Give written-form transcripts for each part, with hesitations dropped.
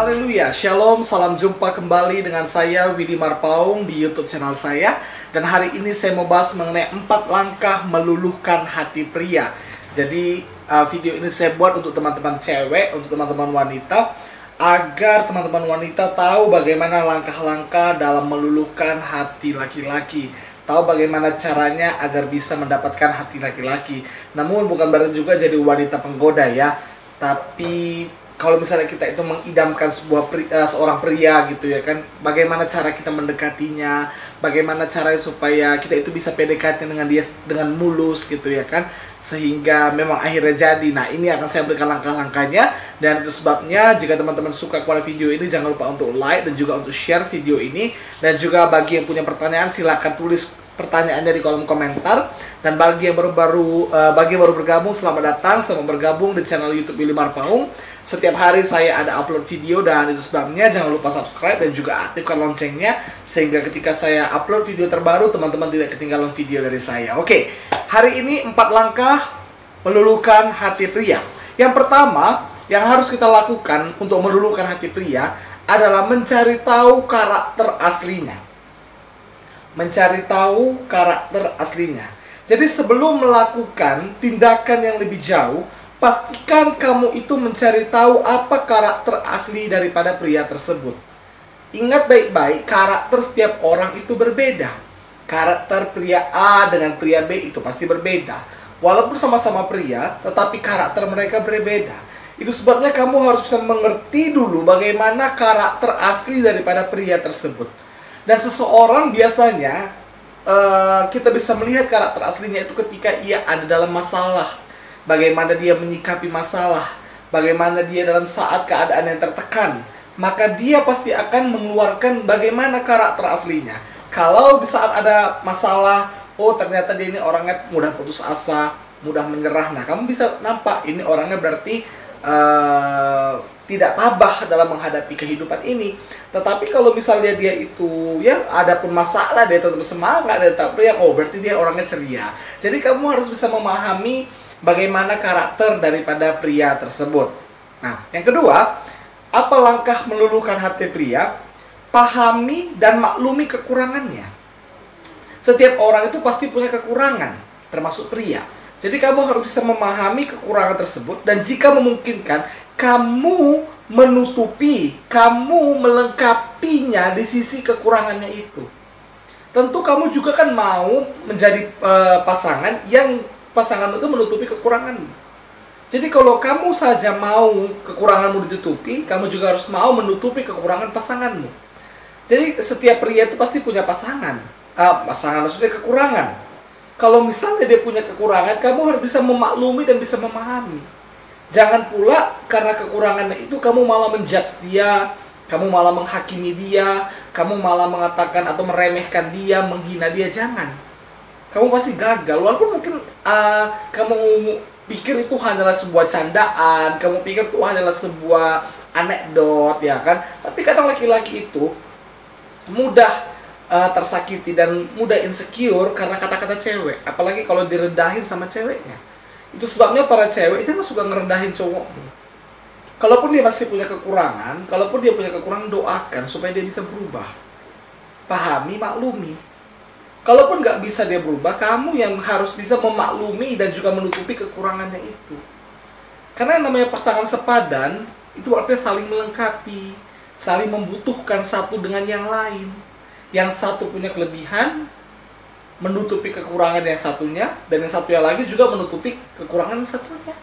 Haleluya, Shalom, salam jumpa kembali dengan saya Willy Marpaung di YouTube channel saya. Dan hari ini saya mau bahas mengenai 4 langkah meluluhkan hati pria. Jadi video ini saya buat untuk teman-teman cewek, untuk teman-teman wanita, agar teman-teman wanita tahu bagaimana langkah-langkah dalam meluluhkan hati laki-laki. Tahu bagaimana caranya agar bisa mendapatkan hati laki-laki. Namun bukan berarti juga jadi wanita penggoda ya. Tapi kalau misalnya kita itu mengidamkan seorang pria gitu ya kan, bagaimana cara kita mendekatinya, bagaimana caranya supaya kita itu bisa PDKT dengan dia dengan mulus gitu ya kan, sehingga memang akhirnya jadi. Nah, ini akan saya berikan langkah-langkahnya, dan itu sebabnya jika teman-teman suka kepada video ini, jangan lupa untuk like dan juga untuk share video ini. Dan juga bagi yang punya pertanyaan, silakan tulis pertanyaannya di kolom komentar. Dan bagi yang baru bergabung, selamat datang, selamat bergabung di channel YouTube Willy Marpaung. Setiap hari saya ada upload video, dan itu sebabnya jangan lupa subscribe dan juga aktifkan loncengnya, sehingga ketika saya upload video terbaru, teman-teman tidak ketinggalan video dari saya. Oke, hari ini 4 langkah meluluhkan hati pria. Yang pertama yang harus kita lakukan untuk meluluhkan hati pria adalah mencari tahu karakter aslinya. Mencari tahu karakter aslinya. Jadi sebelum melakukan tindakan yang lebih jauh, pastikan kamu itu mencari tahu apa karakter asli daripada pria tersebut. Ingat baik-baik, karakter setiap orang itu berbeda. Karakter pria A dengan pria B itu pasti berbeda. Walaupun sama-sama pria, tetapi karakter mereka berbeda. Itu sebabnya kamu harus bisa mengerti dulu bagaimana karakter asli daripada pria tersebut. Dan seseorang biasanya kita bisa melihat karakter aslinya itu ketika ia ada dalam masalah. Bagaimana dia menyikapi masalah, bagaimana dia dalam saat keadaan yang tertekan, maka dia pasti akan mengeluarkan bagaimana karakter aslinya. Kalau di saat ada masalah, oh ternyata dia ini orangnya mudah putus asa, mudah menyerah. Nah, kamu bisa nampak ini orangnya berarti tidak tabah dalam menghadapi kehidupan ini. Tetapi kalau misalnya dia itu ya ada pun masalah, dia tetap semangat, dia tetap riang, oh berarti dia orangnya ceria. Jadi kamu harus bisa memahami bagaimana karakter daripada pria tersebut. Nah, yang kedua, apa langkah meluluhkan hati pria? Pahami dan maklumi kekurangannya. Setiap orang itu pasti punya kekurangan, termasuk pria. Jadi kamu harus bisa memahami kekurangan tersebut, dan jika memungkinkan, kamu menutupi, kamu melengkapinya di sisi kekurangannya itu. Tentu kamu juga kan mau menjadi pasangan yang pasanganmu itu menutupi kekuranganmu. Jadi kalau kamu saja mau kekuranganmu ditutupi, kamu juga harus mau menutupi kekurangan pasanganmu. Jadi setiap pria itu pasti punya pasangan. Pasangan maksudnya kekurangan. Kalau misalnya dia punya kekurangan, kamu harus bisa memaklumi dan bisa memahami. Jangan pula karena kekurangannya itu kamu malah menjudge dia, kamu malah menghakimi dia, kamu malah mengatakan atau meremehkan dia, menghina dia. Jangan. Kamu pasti gagal. Walaupun mungkin kamu pikir itu hanyalah sebuah candaan, kamu pikir itu hanyalah sebuah anekdot, ya kan? Tapi kadang laki-laki itu mudah tersakiti dan mudah insecure karena kata-kata cewek. Apalagi kalau direndahin sama ceweknya. Itu sebabnya para cewek jangan suka ngerendahin cowokmu. Kalaupun dia masih punya kekurangan, doakan supaya dia bisa berubah. Pahami, maklumi. Kalaupun nggak bisa dia berubah, kamu yang harus bisa memaklumi dan juga menutupi kekurangannya itu. Karena yang namanya pasangan sepadan, itu artinya saling melengkapi, saling membutuhkan satu dengan yang lain. Yang satu punya kelebihan, menutupi kekurangan yang satunya, dan yang satunya lagi juga menutupi kekurangan yang satunya.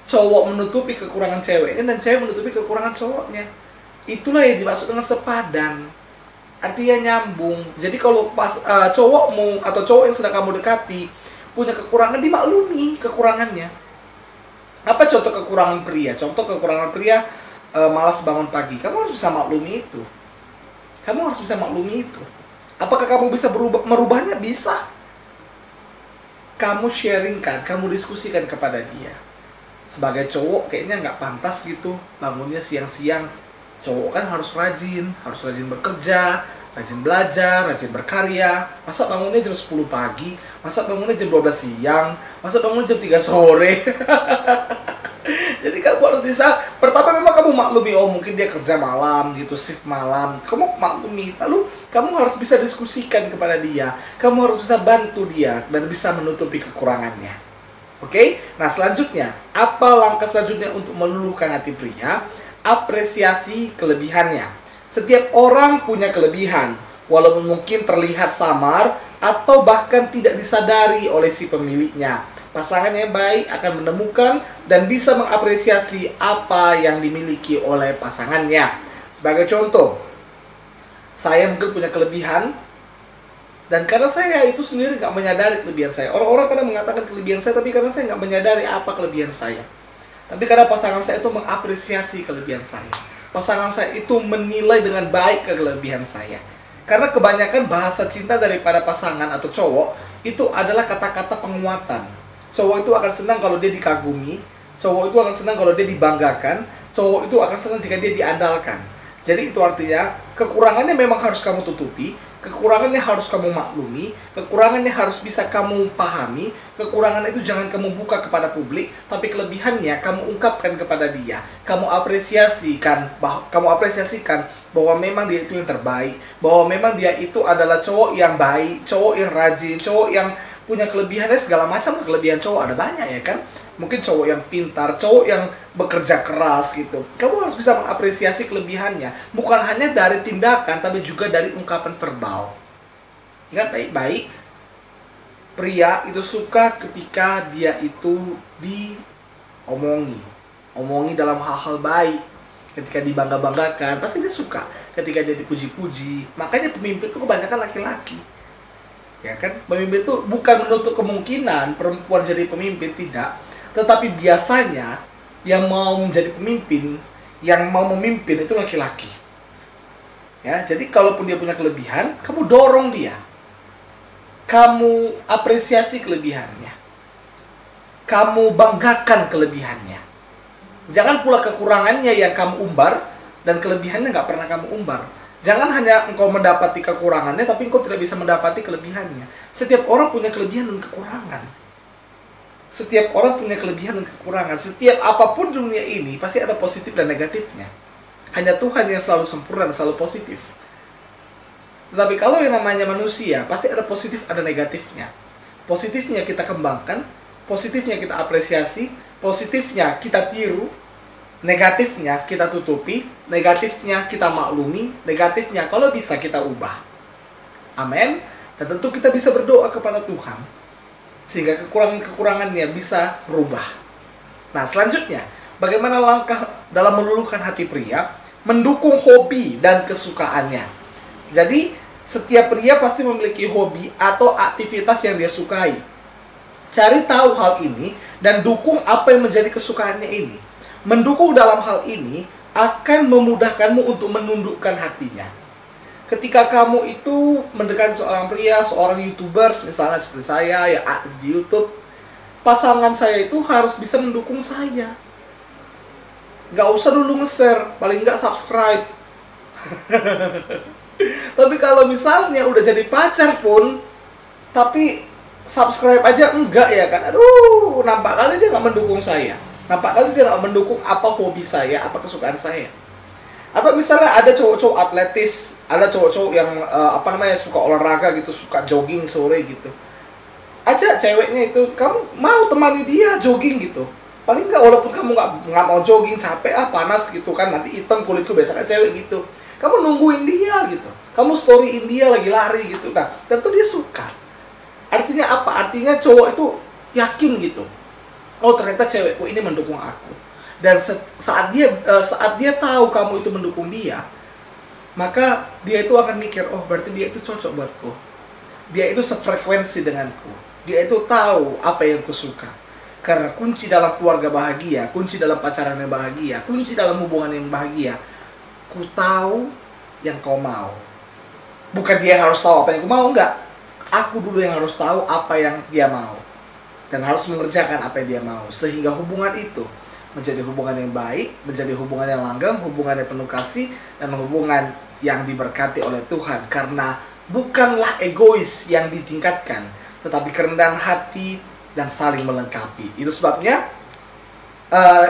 Cowok menutupi kekurangan ceweknya, dan cewek menutupi kekurangan cowoknya. Itulah yang dimaksud dengan sepadan. Artinya nyambung. Jadi kalau cowokmu atau cowok yang sedang kamu dekati punya kekurangan, dimaklumi kekurangannya. Apa contoh kekurangan pria? Contoh kekurangan pria malas bangun pagi. Kamu harus bisa maklumi itu. Kamu harus bisa maklumi itu. Apakah kamu bisa merubahnya? Bisa. Kamu sharingkan, kamu diskusikan kepada dia. Sebagai cowok kayaknya nggak pantas gitu bangunnya siang-siang. Cowok kan harus rajin bekerja, rajin belajar, rajin berkarya. Masa bangunnya jam 10 pagi? Masa bangunnya jam 12 siang? Masa bangunnya jam 3 sore? Jadi kamu kamu harus bisa. Pertama memang kamu maklumi, oh mungkin dia kerja malam gitu, shift malam. Kamu maklumi, lalu kamu harus bisa diskusikan kepada dia. Kamu harus bisa bantu dia dan bisa menutupi kekurangannya. Oke? Nah selanjutnya, apa langkah selanjutnya untuk meluluhkan hati pria? Apresiasi kelebihannya. Setiap orang punya kelebihan, walaupun mungkin terlihat samar atau bahkan tidak disadari oleh si pemiliknya. Pasangan yang baik akan menemukan dan bisa mengapresiasi apa yang dimiliki oleh pasangannya. Sebagai contoh, saya mungkin punya kelebihan, dan karena saya itu sendiri nggak menyadari kelebihan saya. Orang-orang kadang mengatakan kelebihan saya, tapi karena saya nggak menyadari apa kelebihan saya. Tapi karena pasangan saya itu mengapresiasi kelebihan saya. Pasangan saya itu menilai dengan baik kelebihan saya. Karena kebanyakan bahasa cinta daripada pasangan atau cowok itu adalah kata-kata penguatan. Cowok itu akan senang kalau dia dikagumi, cowok itu akan senang kalau dia dibanggakan, cowok itu akan senang jika dia diandalkan. Jadi itu artinya kekurangannya memang harus kamu tutupi, kekurangannya harus kamu maklumi, kekurangannya harus bisa kamu pahami, kekurangan itu jangan kamu buka kepada publik, tapi kelebihannya kamu ungkapkan kepada dia. Kamu apresiasikan bahwa memang dia itu yang terbaik, bahwa memang dia itu adalah cowok yang baik, cowok yang rajin, cowok yang punya kelebihannya segala macam. Kelebihan cowok ada banyak ya kan. Mungkin cowok yang pintar, cowok yang bekerja keras gitu. Kamu harus bisa mengapresiasi kelebihannya, bukan hanya dari tindakan tapi juga dari ungkapan verbal. Ingat baik-baik, pria itu suka ketika dia itu omongi dalam hal-hal baik. Ketika dibangga-banggakan, pasti dia suka. Ketika dia dipuji-puji. Makanya pemimpin itu kebanyakan laki-laki. Ya kan? Pemimpin itu bukan menutup kemungkinan perempuan jadi pemimpin, tidak. Tetapi biasanya yang mau menjadi pemimpin, yang mau memimpin itu laki-laki. Ya, jadi kalaupun dia punya kelebihan, kamu dorong dia. Kamu apresiasi kelebihannya. Kamu banggakan kelebihannya. Jangan pula kekurangannya yang kamu umbar dan kelebihannya nggak pernah kamu umbar. Jangan hanya engkau mendapati kekurangannya, tapi engkau tidak bisa mendapati kelebihannya. Setiap orang punya kelebihan dan kekurangan. Setiap orang punya kelebihan dan kekurangan. Setiap apapun dunia ini pasti ada positif dan negatifnya. Hanya Tuhan yang selalu sempurna dan selalu positif. Tetapi kalau yang namanya manusia, pasti ada positif, ada negatifnya. Positifnya kita kembangkan, positifnya kita apresiasi, positifnya kita tiru, negatifnya kita tutupi, negatifnya kita maklumi, negatifnya kalau bisa kita ubah. Amin. Dan tentu kita bisa berdoa kepada Tuhan sehingga kekurangan-kekurangannya bisa berubah. Nah, selanjutnya, bagaimana langkah dalam meluluhkan hati pria? Mendukung hobi dan kesukaannya. Jadi, setiap pria pasti memiliki hobi atau aktivitas yang dia sukai. Cari tahu hal ini dan dukung apa yang menjadi kesukaannya ini. Mendukung dalam hal ini akan memudahkanmu untuk menundukkan hatinya. Ketika kamu itu mendekati seorang pria, seorang YouTubers, misalnya seperti saya yang aktif di YouTube, pasangan saya itu harus bisa mendukung saya. Nggak usah dulu nge-share, paling nggak subscribe. Tapi kalau misalnya udah jadi pacar pun, tapi subscribe aja enggak ya kan, aduh, nampak kali dia nggak mendukung saya, nampak kali dia nggak mendukung apa hobi saya, apa kesukaan saya. Atau misalnya ada cowok-cowok atletis, ada cowok-cowok yang suka olahraga gitu, suka jogging sore gitu, ajak ceweknya itu, kamu mau temani dia jogging gitu, paling nggak, walaupun kamu nggak mau jogging, capek panas gitu kan, nanti hitam kulitku, biasanya cewek gitu, kamu nungguin dia gitu, kamu storyin dia lagi lari gitu. Nah, tentu dia suka. Artinya apa? Artinya cowok itu yakin gitu. Oh, ternyata cewekku ini mendukung aku. Dan saat dia tahu kamu itu mendukung dia, maka dia itu akan mikir, oh berarti dia itu cocok buatku. Dia itu sefrekuensi denganku. Dia itu tahu apa yang kusuka. Karena kunci dalam keluarga bahagia, kunci dalam pacaran yang bahagia, kunci dalam hubungan yang bahagia, ku tahu yang kau mau. Bukan dia harus tahu apa yang ku mau, enggak. Aku dulu yang harus tahu apa yang dia mau. Dan harus mengerjakan apa yang dia mau. Sehingga hubungan itu menjadi hubungan yang baik, menjadi hubungan yang langgeng, hubungan yang penuh kasih, dan hubungan yang diberkati oleh Tuhan. Karena bukanlah egois yang ditingkatkan, tetapi kerendahan hati dan saling melengkapi. Itu sebabnya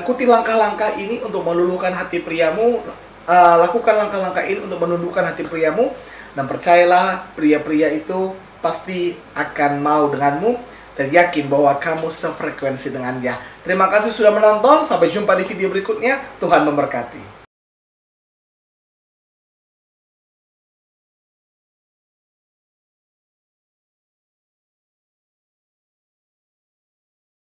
ikuti langkah-langkah ini untuk meluluhkan hati priamu. Lakukan langkah-langkah ini untuk menundukkan hati priamu, dan percayalah pria-pria itu pasti akan mau denganmu dan yakin bahwa kamu sefrekuensi dengan dia. Terima kasih sudah menonton, sampai jumpa di video berikutnya. Tuhan memberkati.